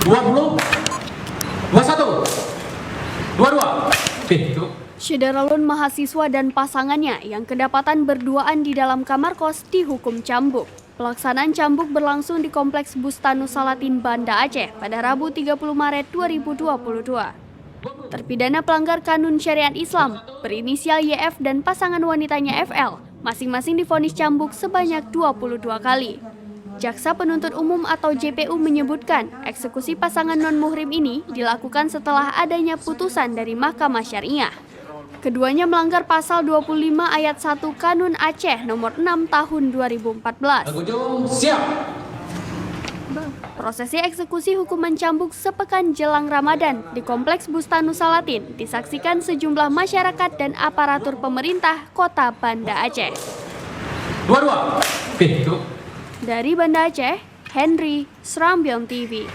20, 21, 22. Oke, cukup. Syederalun mahasiswa dan pasangannya yang kedapatan berduaan di dalam kamar kos dihukum cambuk. Pelaksanaan cambuk berlangsung di Kompleks Bustanus Salatin, Banda Aceh pada Rabu 30 Maret 2022. Terpidana pelanggar kanun syariat Islam berinisial YF dan pasangan wanitanya FL masing-masing divonis cambuk sebanyak 22 kali. Jaksa Penuntut Umum atau JPU menyebutkan eksekusi pasangan non-muhrim ini dilakukan setelah adanya putusan dari Mahkamah Syariah. Keduanya melanggar pasal 25 ayat 1 Kanun Aceh nomor 6 tahun 2014. Siap. Prosesi eksekusi hukuman cambuk sepekan jelang Ramadan di Kompleks Bustanus Salatin disaksikan sejumlah masyarakat dan aparatur pemerintah Kota Banda Aceh. 22. Oke, cukup. Dari Banda Aceh, Henry, Srambyong TV.